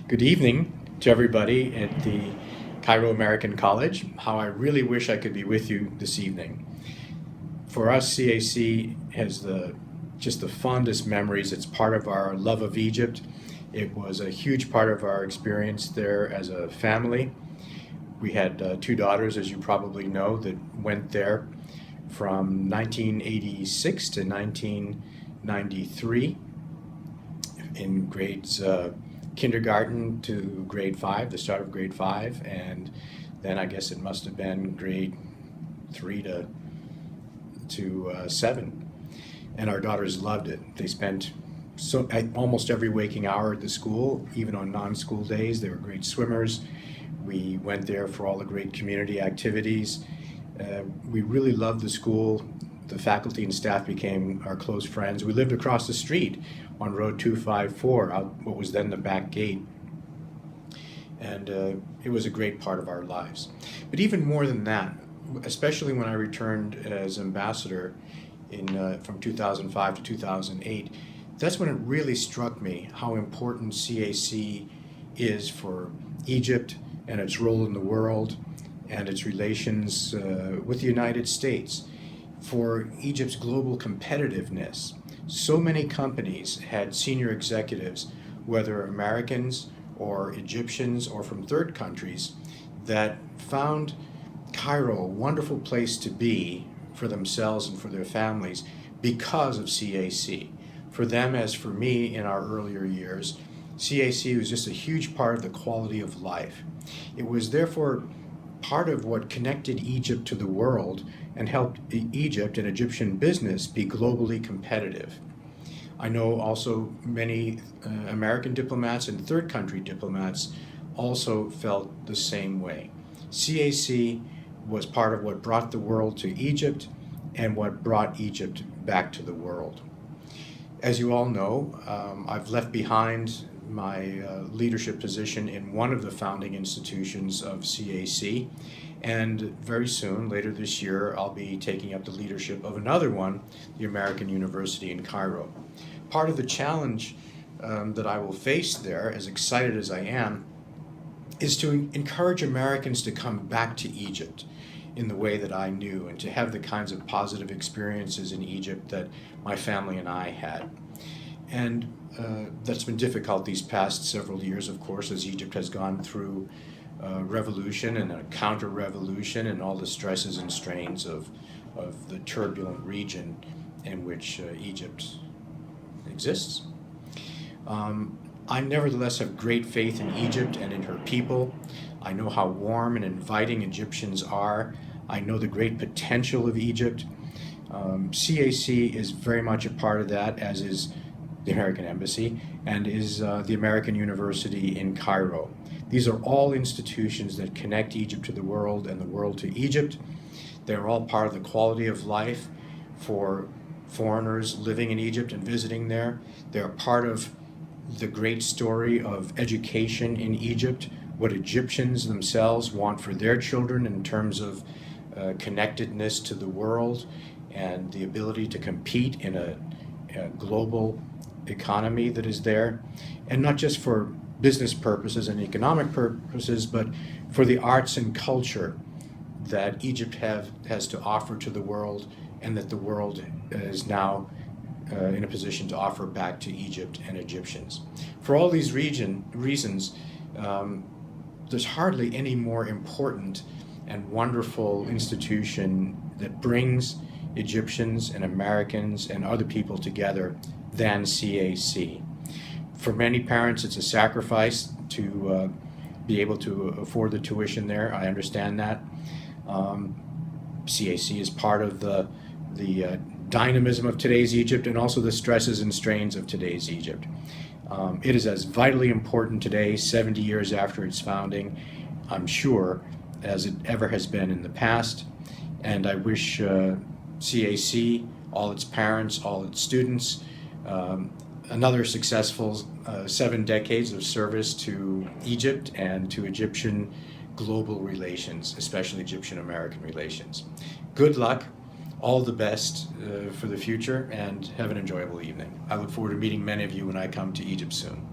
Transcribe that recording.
Good evening to everybody at the Cairo American College. How I really wish I could be with you this evening. For us, CAC has just the fondest memories. It's part of our love of Egypt. It was a huge part of our experience there as a family. We had two daughters, as you probably know, that went there from 1986 to 1993 in grades kindergarten to grade 5, the start of grade 5, and then I guess it must have been grade 3 to 7. And our daughters loved it. They spent almost every waking hour at the school, even on non-school days. They were great swimmers. We went there for all the great community activities. We really loved the school. The faculty and staff became our close friends. We lived across the street on Road 254, out what was then the back gate. And it was a great part of our lives. But even more than that, especially when I returned as ambassador from 2005 to 2008, that's when it really struck me how important CAC is for Egypt and its role in the world and its relations with the United States. For Egypt's global competitiveness, so many companies had senior executives, whether Americans or Egyptians or from third countries, that found Cairo a wonderful place to be for themselves and for their families because of CAC. For them, as for me in our earlier years, CAC was just a huge part of the quality of life. It was therefore part of what connected Egypt to the world and helped Egypt and Egyptian business be globally competitive. I know also many American diplomats and third country diplomats also felt the same way. CAC was part of what brought the world to Egypt and what brought Egypt back to the world. As you all know, I've left behind my leadership position in one of the founding institutions of CAC, and very soon, later this year, I'll be taking up the leadership of another one, the American University in Cairo. Part of the challenge that I will face there, as excited as I am, is to encourage Americans to come back to Egypt in the way that I knew and to have the kinds of positive experiences in Egypt that my family and I had. And that's been difficult these past several years, of course, as Egypt has gone through revolution and a counter-revolution and all the stresses and strains of the turbulent region in which Egypt exists. I nevertheless have great faith in Egypt and in her people. I know how warm and inviting Egyptians are. I know the great potential of Egypt. CAC is very much a part of that, as is the American Embassy, and is the American University in Cairo. These are all institutions that connect Egypt to the world and the world to Egypt. They're all part of the quality of life for foreigners living in Egypt and visiting there. They're part of the great story of education in Egypt, what Egyptians themselves want for their children in terms of connectedness to the world and the ability to compete in a global economy that is there, and not just for business purposes and economic purposes, but for the arts and culture that Egypt has to offer to the world, and that the world is now in a position to offer back to Egypt and Egyptians. For all these reasons, there's hardly any more important and wonderful institution that brings Egyptians and Americans and other people together than CAC. For many parents, it's a sacrifice to be able to afford the tuition there. I understand that. CAC is part of the dynamism of today's Egypt and also the stresses and strains of today's Egypt. It is as vitally important today, 70 years after its founding, I'm sure, as it ever has been in the past. And I wish CAC, all its parents, all its students, another successful 7 decades of service to Egypt and to Egyptian global relations, especially Egyptian-American relations. Good luck, all the best for the future, and have an enjoyable evening. I look forward to meeting many of you when I come to Egypt soon.